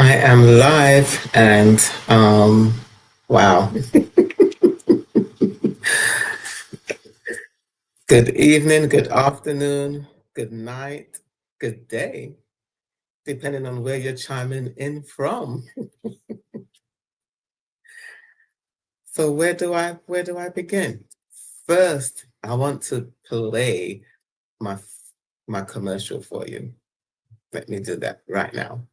I am live and wow. Good evening, good afternoon, good night, good day, depending on where you're chiming in from. So where do I begin? First, I want to play my my commercial for you. Let me do that right now.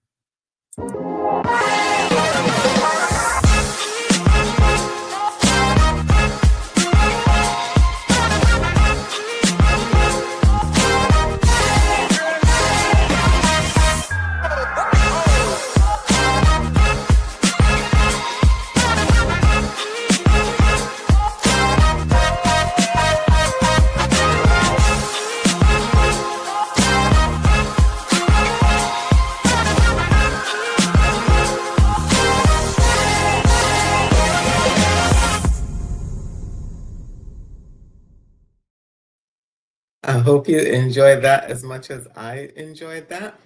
I hope you enjoyed that as much as I enjoyed that.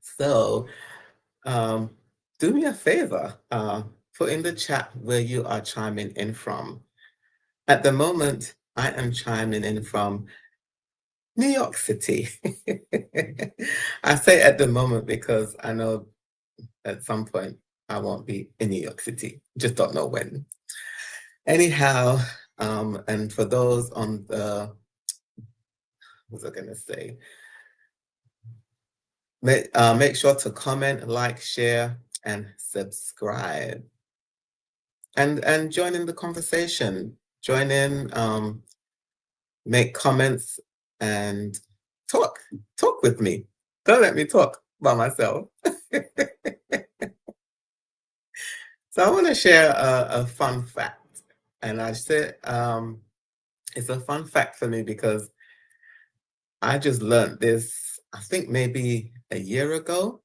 So, um, do me a favor, put in the chat where you are chiming in from. At the moment, I am chiming in from New York City. I say at the moment because I know at some point I won't be in New York City. Just don't know when. Anyhow, and for those on the, what was I going to say? Make sure to comment, like, share, and subscribe. And join in the conversation. Join in, make comments, and talk. Talk with me. Don't let me talk by myself. So I want to share a fun fact. And I said it's a fun fact for me because I just learned this, I think maybe a year ago.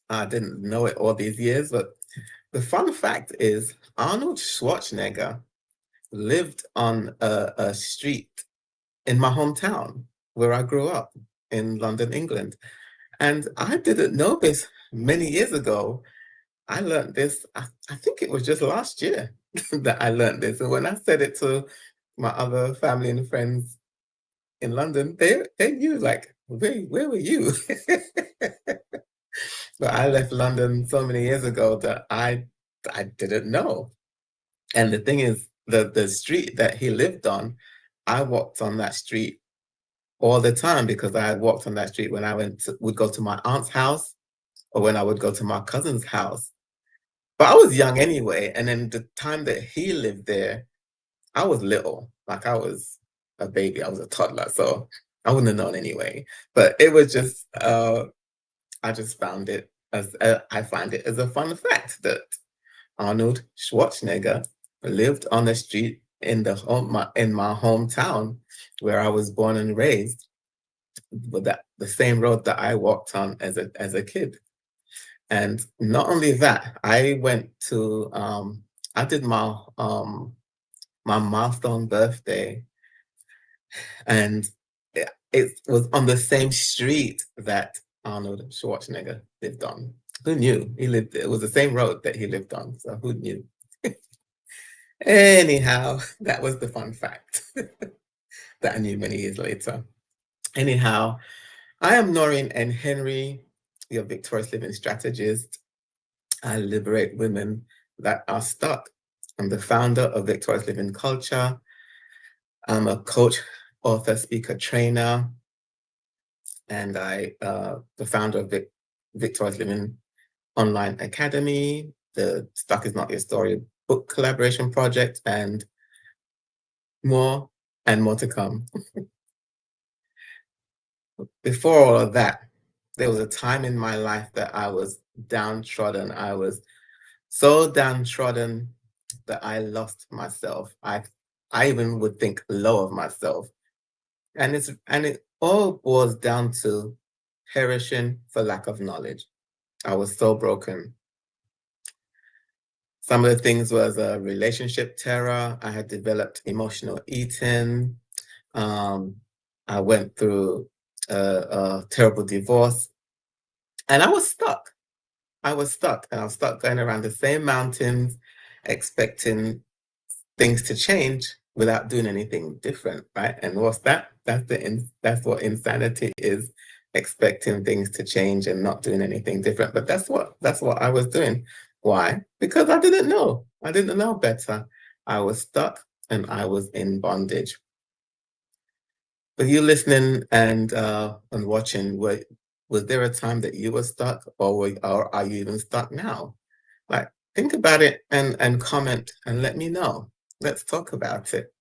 I didn't know it all these years, but the fun fact is Arnold Schwarzenegger lived on a street in my hometown where I grew up in London, England. And I didn't know this many years ago. I learned this, I think it was just last year that I learned this. And when I said it to my other family and friends in London, they knew, like, where were you? But I left London so many years ago that I didn't know. And the thing is, the street that he lived on, I walked on that street all the time because I had walked on that street when would go to my aunt's house or when I would go to my cousin's house. But I was young anyway, and then the time that he lived there, I was little, like I was a baby, I was a toddler, so I wouldn't have known anyway. But it was just, I just found it as I find it as a fun fact that Arnold Schwarzenegger lived on the street in my hometown where I was born and raised, with the same road that I walked on as a kid. And not only that, I did my milestone birthday, and it was on the same street that Arnold Schwarzenegger lived on. Who knew? It was the same road that he lived on, so who knew? Anyhow, that was the fun fact that I knew many years later. Anyhow, I am Noreen and Henry, your victorious living strategist. I liberate women that are stuck. I'm the founder of Victorious Living Culture. I'm a coach, author, speaker, trainer, and the founder of Victorious Living Online Academy, the Stuck Is Not Your Story book collaboration project, and more to come. Before all of that, there was a time in my life that I was downtrodden. I was so downtrodden that I lost myself. I even would think low of myself. And it all boils down to perishing for lack of knowledge. I was so broken. Some of the things was a relationship terror. I had developed emotional eating. I went through a terrible divorce, and I was stuck. I was stuck, and I was stuck going around the same mountains, expecting things to change without doing anything different, right? And what's that? That's what insanity is, expecting things to change and not doing anything different. But that's what I was doing. Why? Because I didn't know. I didn't know better. I was stuck and I was in bondage. But you listening and watching, was there a time that you were stuck, or are you even stuck now? Like, think about it and comment and let me know. Let's talk about it.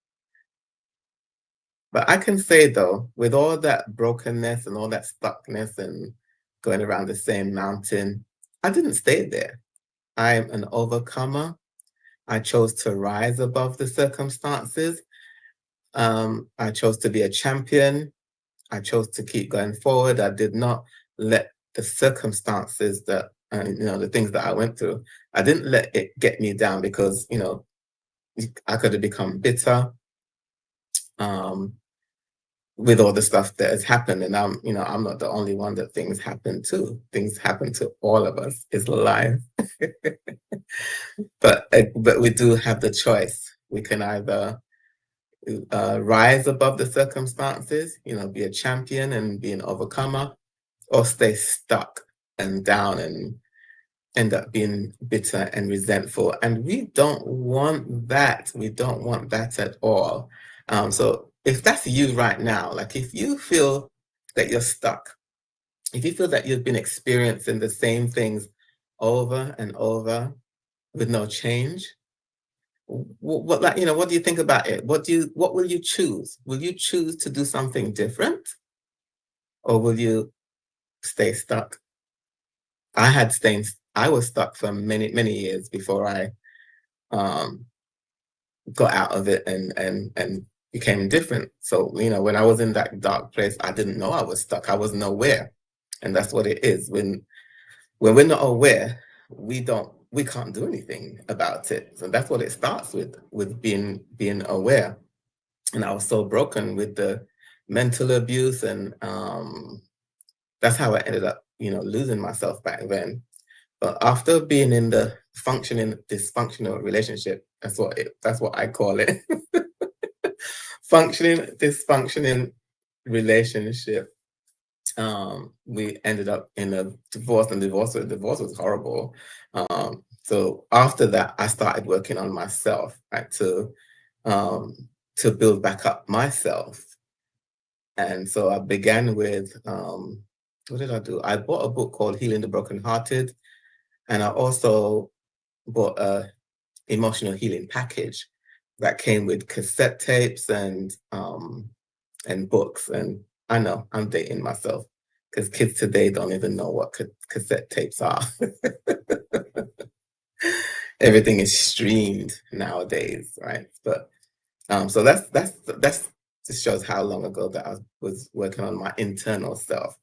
But I can say though, with all that brokenness and all that stuckness and going around the same mountain, I didn't stay there. I'm an overcomer. I chose to rise above the circumstances. I chose to be a champion. I chose to keep going forward. I did not let the circumstances that, the things that I went through, I didn't let it get me down because, I could have become bitter um, with all the stuff that has happened. And I'm not the only one that things happen to. Things happen to all of us. It's life. But we do have the choice. We can either rise above the circumstances, be a champion and be an overcomer, or stay stuck and down and end up being bitter and resentful. And we don't want that. We don't want that at all. So if that's you right now, like if you feel that you're stuck, if you feel that you've been experiencing the same things over and over with no change, what do you think about it? What will you choose? Will you choose to do something different, or will you stay stuck? I was stuck for many, many years before I um, got out of it and became different. So, when I was in that dark place, I didn't know I was stuck. I wasn't aware. And that's what it is. When we're not aware, we can't do anything about it. So that's what it starts with being aware. And I was so broken with the mental abuse, and that's how I ended up, losing myself back then. But after being in the functioning dysfunctional relationship, that's what I call it. Functioning dysfunctioning relationship. We ended up in a divorce, and divorce was horrible. So after that, I started working on myself, right, um, to build back up myself. And so I began with what did I do? I bought a book called Healing the Brokenhearted, and I also bought a emotional healing package that came with cassette tapes and books. And I know I'm dating myself because kids today don't even know what cassette tapes are. Everything is streamed nowadays, right? But so that's just shows how long ago that I was working on my internal self.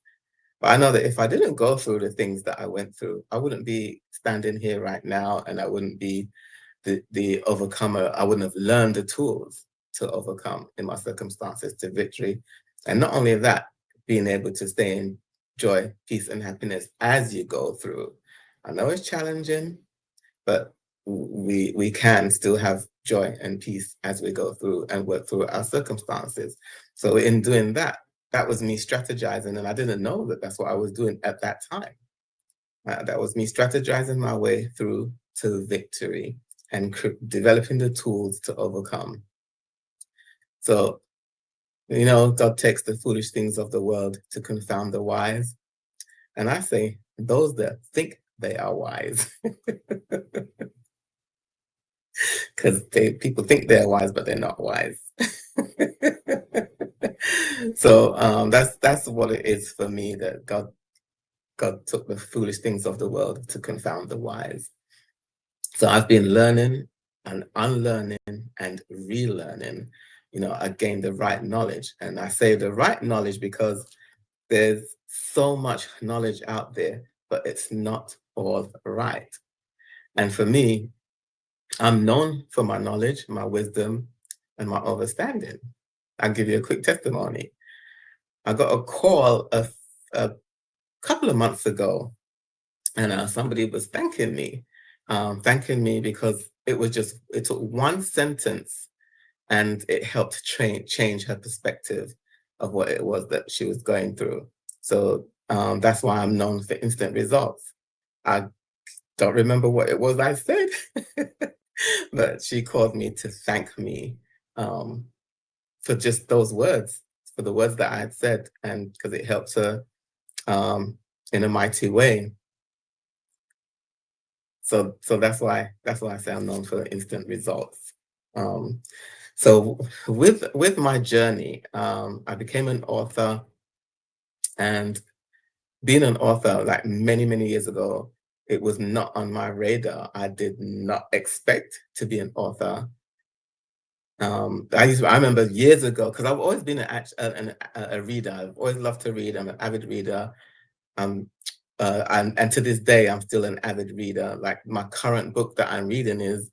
But I know that if I didn't go through the things that I went through, I wouldn't be standing here right now, and I wouldn't be the overcomer. I wouldn't have learned the tools to overcome in my circumstances to victory. And not only that, being able to stay in joy, peace, and happiness as you go through. I know it's challenging, but we can still have joy and peace as we go through and work through our circumstances. So in doing that, that was me strategizing, and I didn't know that that's what I was doing at that time. That was me strategizing my way through to victory and developing the tools to overcome. So, God takes the foolish things of the world to confound the wise. And I say, those that think they are wise, because people think they're wise, but they're not wise. So that's what it is for me, that God took the foolish things of the world to confound the wise. So I've been learning and unlearning and relearning. I gained the right knowledge. And I say the right knowledge because there's so much knowledge out there, but it's not all right. And for me, I'm known for my knowledge, my wisdom, and my understanding. I'll give you a quick testimony. I got a call a couple of months ago and somebody was thanking me because it took one sentence and it helped change her perspective of what it was that she was going through. So that's why I'm known for instant results. I don't remember what it was I said, but she called me to thank me um, for just those words, for the words that I had said, and because it helped her um, in a mighty way. So that's why I say I'm known for instant results. Um, so with my journey, I became an author, and being an author like many years ago, it was not on my radar. I did not expect to be an author. I remember years ago because I've always been a reader. I've always loved to read. I'm an avid reader. Um, and to this day, I'm still an avid reader. Like my current book that I'm reading is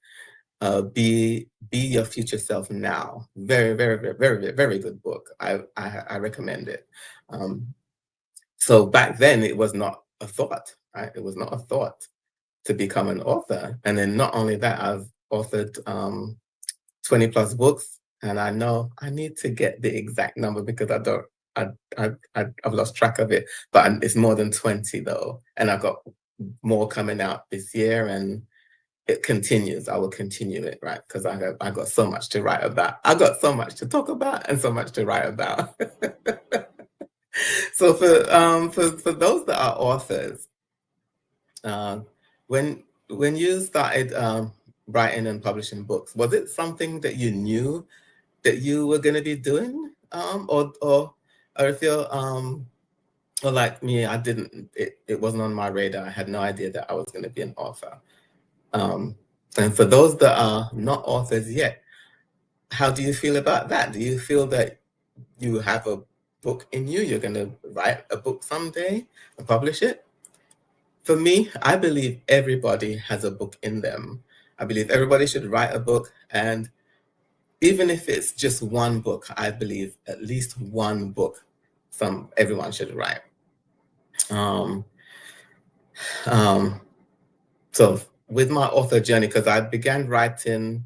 Be Your Future Self Now. Very good book. I recommend it. Um, so back then, it was not a thought. Right? It was not a thought to become an author. And then not only that, I've authored 20 plus books, and I know I need to get the exact number because I don't. I've lost track of it, but it's more than 20 though, and I've got more coming out this year, and it continues. I will continue it, right? Because I got so much to write about. I got so much to talk about and so much to write about. So for those that are authors, uh, when you started writing and publishing books, was it something that you knew that you were going to be doing, or if you're or like me, I didn't. It wasn't on my radar. I had no idea that I was going to be an author. Um, and for those that are not authors yet, how do you feel about that? Do you feel that you have a book in you? You're going to write a book someday and publish it? For me, I believe everybody has a book in them. I believe everybody should write a book, and even if it's just one book, I believe at least one book everyone should write. Um, um, so with my author journey, because I began writing,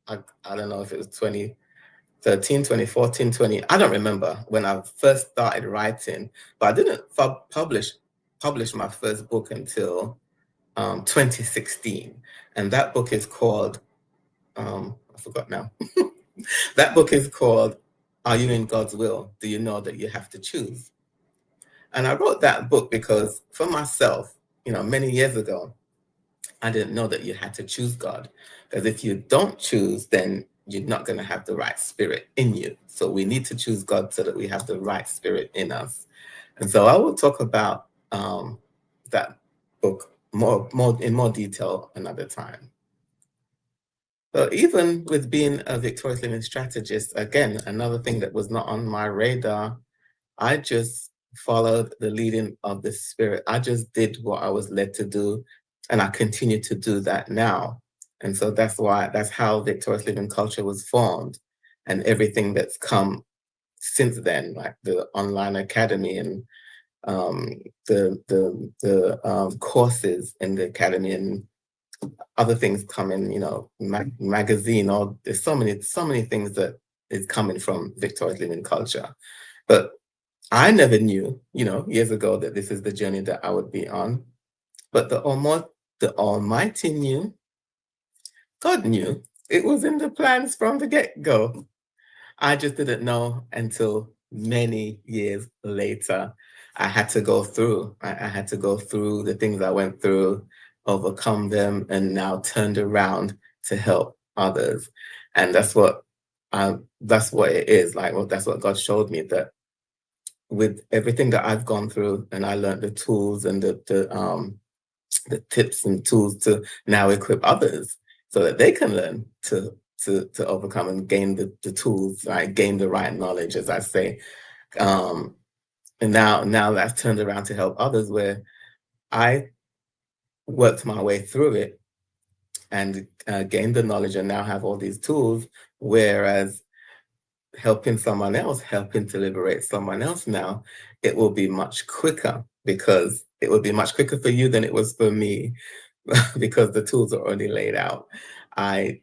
I don't know if it was 2013, 2014, 20, I don't remember when I first started writing, but I didn't publish my first book until 2016. And that book is called, I forgot now. That book is called Are You in God's Will? Do you know that you have to choose? And I wrote that book because for myself, many years ago, I didn't know that you had to choose God. Because if you don't choose, then you're not going to have the right spirit in you. So we need to choose God so that we have the right spirit in us. And so I will talk about that book in more detail another time. But even with being a victorious living strategist, again, another thing that was not on my radar, I just followed the leading of the Spirit. I just did what I was led to do, and I continue to do that now. And so that's how Victorious Living Culture was formed, and everything that's come since then, like the online academy and um, the courses in the academy and other things coming, magazine, or there's so many things that is coming from Victorious Living Culture. But I never knew, years ago that this is the journey that I would be on. But the Almighty knew, God knew. It was in the plans from the get-go. I just didn't know until many years later. I had to go through. I had to go through the things I went through, overcome them, and now turned around to help others. And that's what it is. Like, well, that's what God showed me, that with everything that I've gone through, and I learned the tools and the tips and tools to now equip others so that they can learn to overcome and gain the tools, right? Gain the right knowledge, as I say. Um, and now that's turned around to help others, where I worked my way through it and gained the knowledge and now have all these tools, whereas helping to liberate someone else now, it will be much quicker because it would be much quicker for you than it was for me because the tools are already laid out. I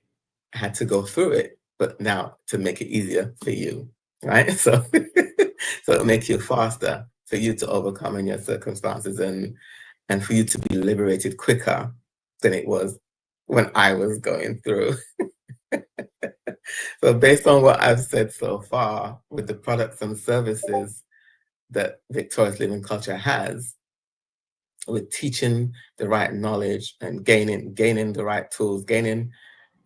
had to go through it, but now to make it easier for you, right? So, so it'll make you faster for you to overcome in your circumstances and for you to be liberated quicker than it was when I was going through. So based on what I've said so far with the products and services that Victorious Living Culture has, with teaching the right knowledge and gaining the right tools, gaining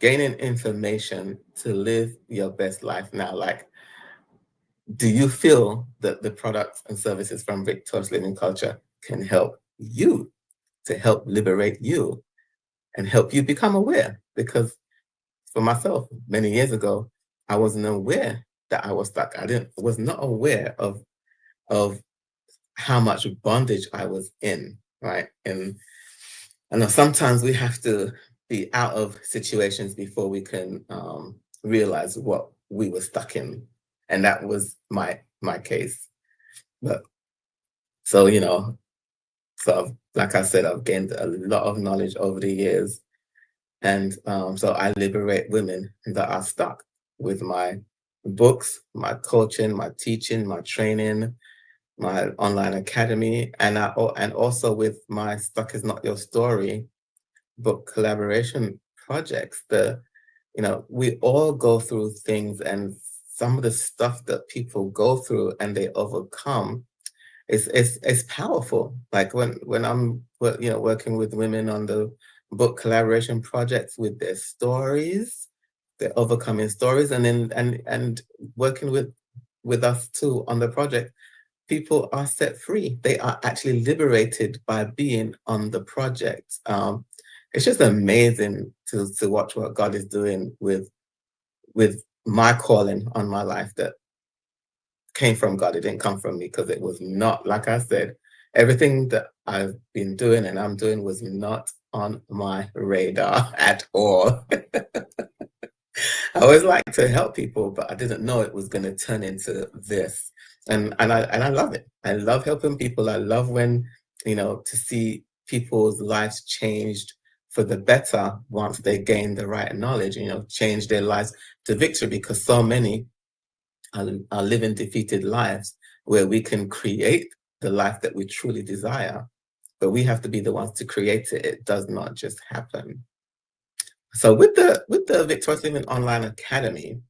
information to live your best life now. Like, do you feel that the products and services from Victorious Living Culture can help you to help liberate you and help you become aware? Because for myself, many years ago, I wasn't aware that I was stuck. Was not aware of how much bondage I was in, right? And I know sometimes we have to be out of situations before we can realize what we were stuck in, and that was my case. But so like I said, I've gained a lot of knowledge over the years, and so I liberate women that are stuck with my books, my coaching, my teaching, my training, my online academy, and also with my Stuck Is Not Your Story book collaboration projects. We all go through things, and some of the stuff that people go through and they overcome is powerful. Like when I'm working with women on the book collaboration projects with their stories, their overcoming stories, and then and working with us too on the project, people are set free. They are actually liberated by being on the project. It's just amazing to watch what God is doing with my calling on my life that came from God. It didn't come from me because it was not, like I said, everything that I've been doing and I'm doing was not on my radar at all. I always like to help people, but I didn't know it was going to turn into this. And I love it. I love helping people. I love when, to see people's lives changed for the better once they gain the right knowledge, change their lives to victory, because so many are living defeated lives where we can create the life that we truly desire, but we have to be the ones to create it. It does not just happen. So with the Victorious Living Online Academy,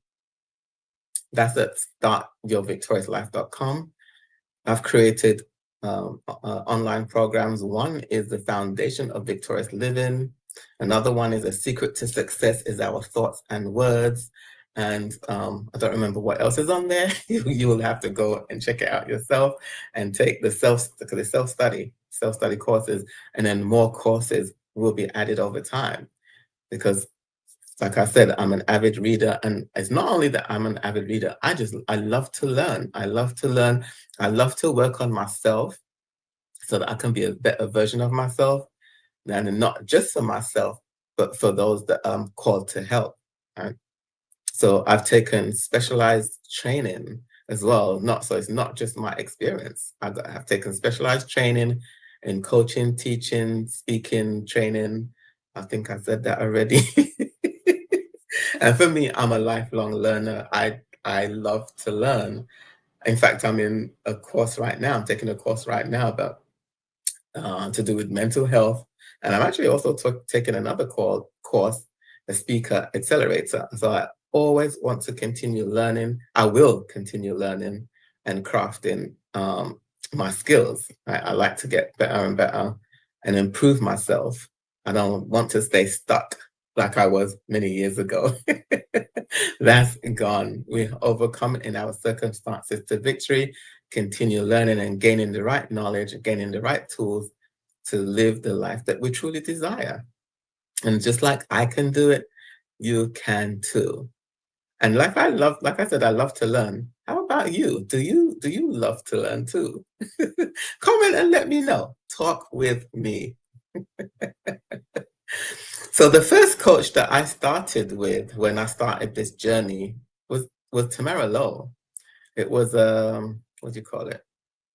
that's at startyourvictoriouslife.com. I've created online programs. One is the foundation of victorious living. Another one is a secret to success is our thoughts and words. And I don't remember what else is on there. You will have to go and check it out yourself and take the self-study courses, and then more courses will be added over time. Because like I said, I'm an avid reader, and it's not only that I'm an avid reader, I love to learn. I love to learn. I love to work on myself so that I can be a better version of myself, and not just for myself, but for those that I'm called to help. Right? So I've taken specialized training as well. It's not just my experience. I've taken specialized training in coaching, teaching, speaking, training. I think I said that already. And for me, I'm a lifelong learner. I love to learn. In fact, I'm in a course right now. I'm taking a course right now about to do with mental health, and I'm actually also taking another course, a speaker accelerator. So I always want to continue learning. I will continue learning and crafting my skills. I like to get better and better and improve myself. I don't want to stay stuck like I was many years ago. That's gone. We overcome in our circumstances to victory, continue learning and gaining the right knowledge, gaining the right tools to live the life that we truly desire. And just like I can do it, you can too. And like I said, I love to learn. How about you? Do you love to learn too? Comment and let me know. Talk with me. So the first coach that I started with when I started this journey was Tamara Lowe. It was what do you call it?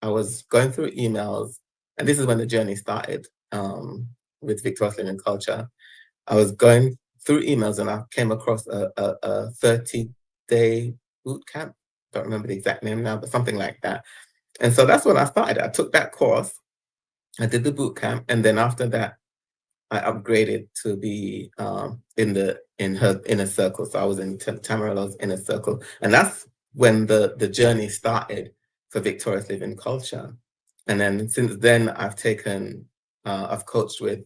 I was going through emails and this is when the journey started with Victorious Living Culture. I was going through emails and I came across a 30-day boot camp. Don't remember the exact name now, but something like that. And so that's when I started. I took that course, I did the boot camp, and then after that, I upgraded to be in her inner circle. So I was in Tamarillo's inner circle, and that's when the journey started for Victorious Living Culture. And then since then, I've coached with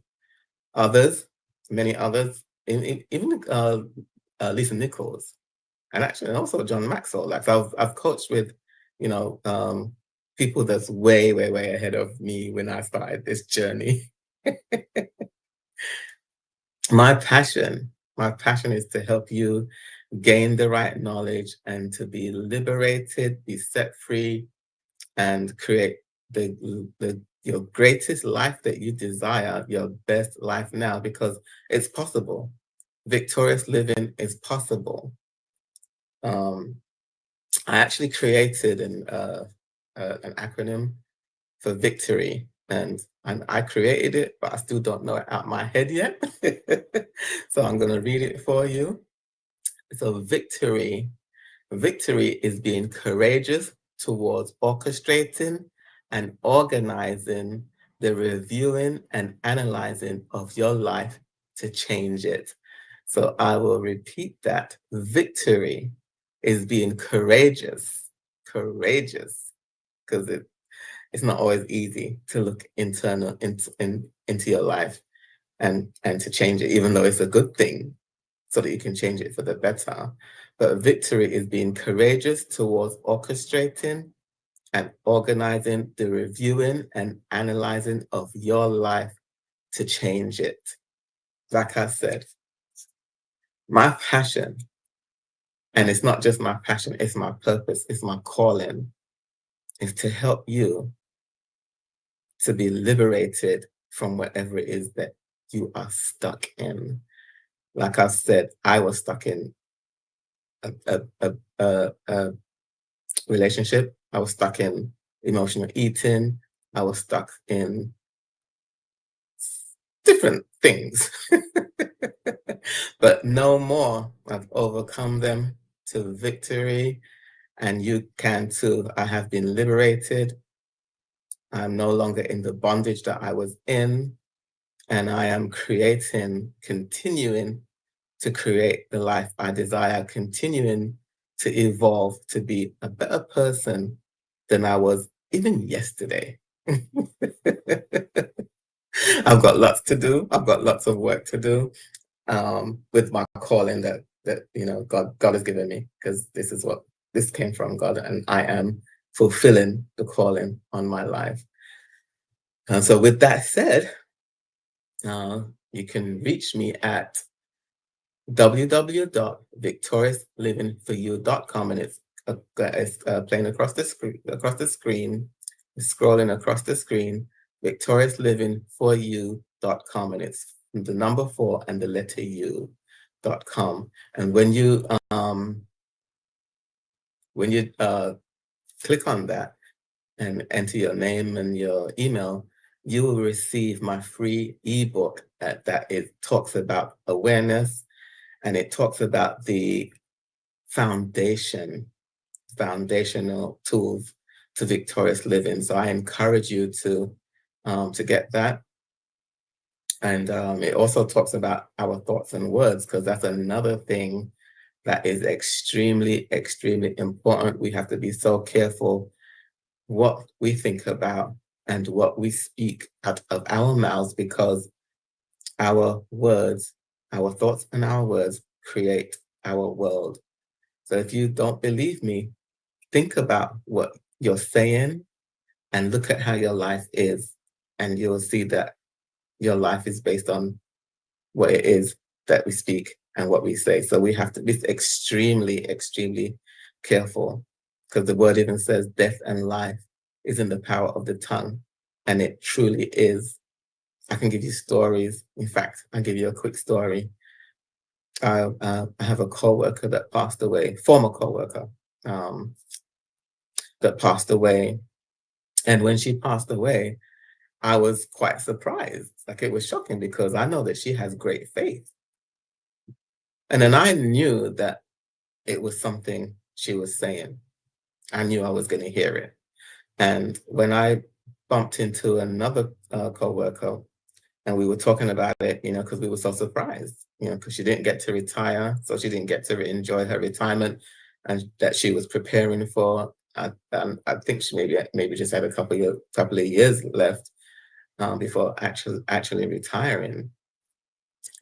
others, many others, even Lisa Nichols, and actually also John Maxwell. Like I've coached with, you know, people that's way, way, way ahead of me when I started this journey. My passion is to help you gain the right knowledge and to be liberated, be set free, and create your greatest life that you desire, your best life now, because it's possible. Victorious living is possible. Um, I actually created an acronym for victory, and I created it, but I still don't know it out my head yet. So I'm going to read it for you. So victory is being courageous towards orchestrating and organizing the reviewing and analyzing of your life to change it. So I will repeat that. Victory is being courageous, because it's not always easy to look into your life and to change it, even though it's a good thing, so that you can change it for the better. But victory is being courageous towards orchestrating and organizing the reviewing and analyzing of your life to change it. Like I said, my passion, and it's not just my passion, it's my purpose, it's my calling, is to help you to be liberated from whatever it is that you are stuck in. Like I said, I was stuck in a relationship. I was stuck in emotional eating. I was stuck in different things. But no more. I've overcome them to victory, and you can too. I have been liberated. I'm no longer in the bondage that I was in, and I am continuing to create the life I desire, continuing to evolve to be a better person than I was even yesterday. I've got lots to do. I've got lots of work to do with my calling that God has given me, because this came from God, and I am fulfilling the calling on my life. And so, with that said, you can reach me at www.victoriouslivingforyou.com, and it's playing across the screen, scrolling across the screen, victoriouslivingforyou.com, and it's the number 4 and the letter U.com. And when you click on that and enter your name and your email, you will receive my free ebook that it talks about awareness, and it talks about the foundational tools to victorious living. So I encourage you to get that. And it also talks about our thoughts and words, because that's another thing that is extremely, extremely important. We have to be so careful what we think about and what we speak out of our mouths, because our words, our thoughts and our words create our world. So if you don't believe me, think about what you're saying and look at how your life is, and you'll see that your life is based on what it is that we speak and what we say. So we have to be extremely, extremely careful, because the word even says death and life is in the power of the tongue, and it truly is. I can give you stories. In fact, I'll give you a quick story. I have a coworker that passed away, former coworker, that passed away. And when she passed away, I was quite surprised. Like, it was shocking because I know that she has great faith. And then I knew that it was something she was saying. I knew I was going to hear it. And when I bumped into another coworker and we were talking about it, because we were so surprised, because she didn't get to retire, so she didn't get to enjoy her retirement, and that she was preparing for. I think she maybe just had a couple of years left before actually retiring.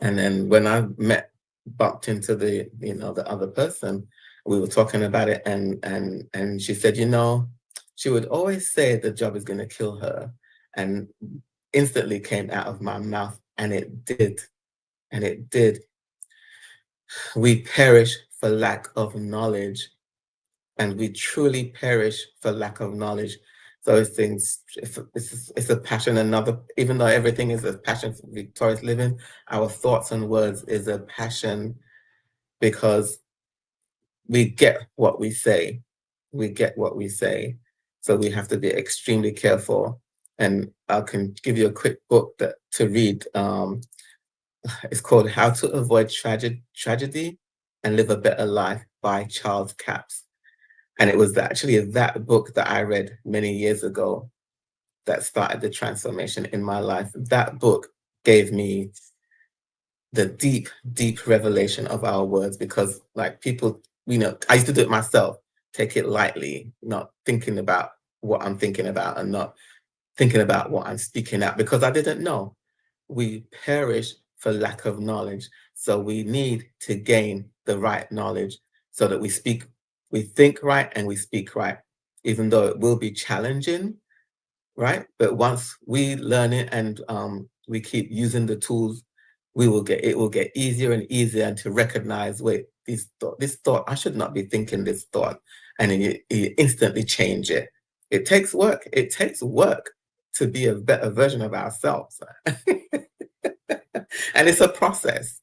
And then when I bumped into the other person, we were talking about it, and she said, she would always say the job is going to kill her, and instantly came out of my mouth, and it did, and it did. We perish for lack of knowledge, and we truly perish for lack of knowledge. Those things, it's a passion. Even though everything is a passion for victorious living, our thoughts and words is a passion because we get what we say. We get what we say. So we have to be extremely careful. And I can give you a quick book to read. It's called How to Avoid Tragedy and Live a Better Life by Charles Capps. And it was actually that book that I read many years ago that started the transformation in my life. That book gave me the deep, deep revelation of our words, because like people, I used to do it myself, take it lightly, not thinking about what I'm thinking about and not thinking about what I'm speaking out, because I didn't know. We perish for lack of knowledge. So we need to gain the right knowledge so that we think right and we speak right, even though it will be challenging, right? But once we learn it and we keep using the tools, it will get easier and easier, and to recognize, wait, this thought, I should not be thinking this thought, and then you instantly change it. It takes work. It takes work to be a better version of ourselves. And it's a process.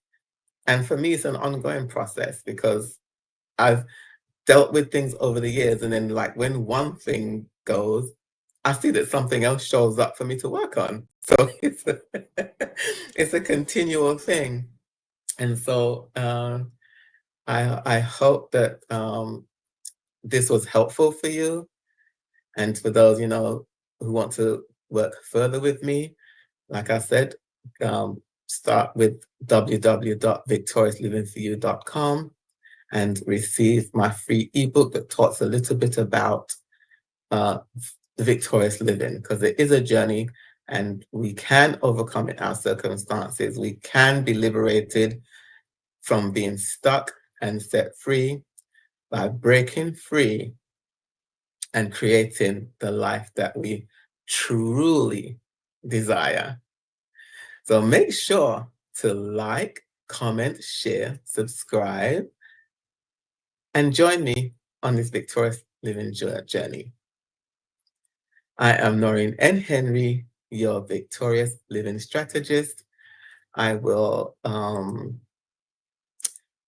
And for me, it's an ongoing process because I've dealt with things over the years. And then, like, when one thing goes, I see that something else shows up for me to work on. So it's a continual thing. And so I hope that this was helpful for you. And for those, who want to work further with me, like I said, start with www.victoriouslivingforyou.com and receive my free ebook that talks a little bit about the victorious living, because it is a journey and we can overcome it, our circumstances. We can be liberated from being stuck and set free by breaking free and creating the life that we truly desire. So make sure to like, comment, share, subscribe, and join me on this victorious living journey. I am Noreen N. Henry, your victorious living strategist. I will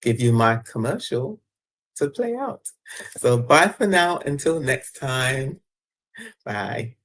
give you my commercial to play out. So bye for now. Until next time. Bye.